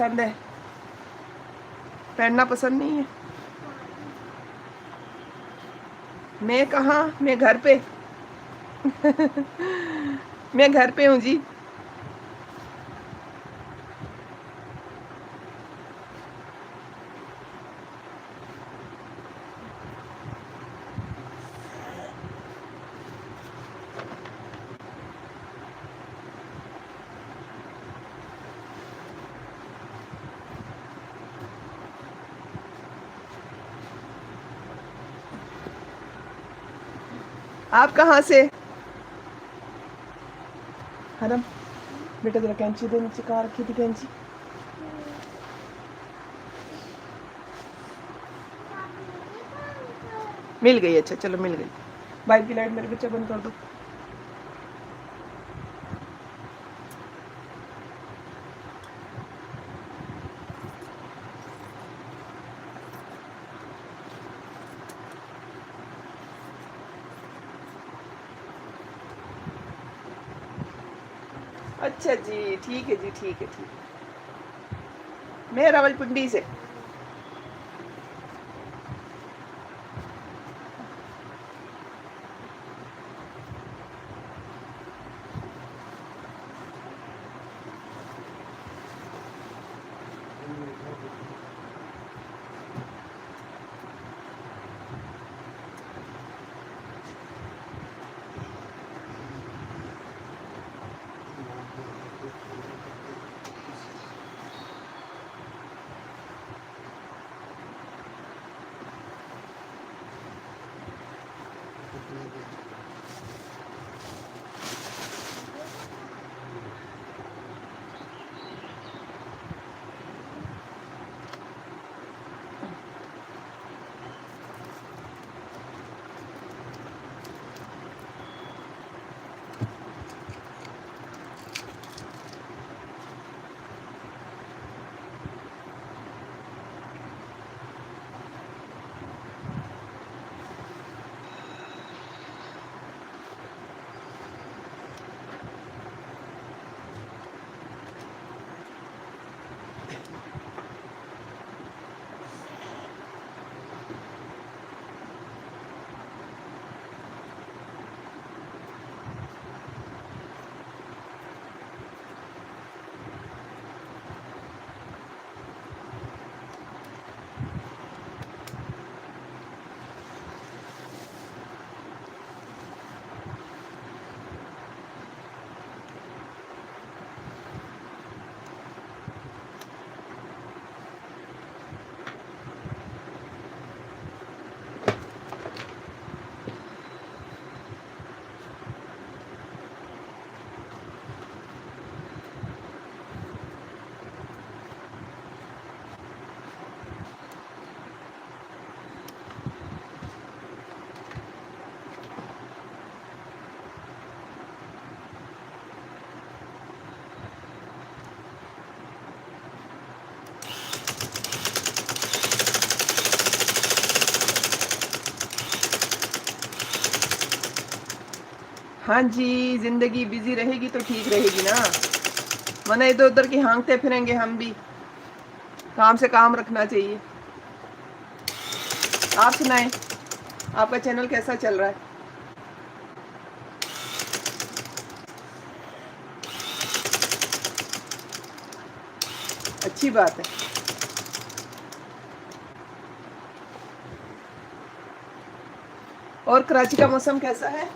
पसंद है, पहनना पसंद नहीं है। मैं कहाँ, मैं घर पे। मैं घर पे हूँ जी। आप कहाँ से? हरम बेटा जरा कैंची दे, नीचे कहाँ रखी थी कैंची? मिल गई, अच्छा चलो मिल गई। बाइक की लाइट मेरे बच्चा बंद कर दो। अच्छा जी, ठीक है जी, ठीक है, ठीक है। मैं रावलपिंडी से। हाँ जी, जिंदगी बिजी रहेगी तो ठीक रहेगी ना, वरना इधर उधर की हाँकते फिरेंगे हम भी। काम से काम रखना चाहिए। आप सुनाएं, आपका चैनल कैसा चल रहा है? अच्छी बात है। और कराची का मौसम कैसा है?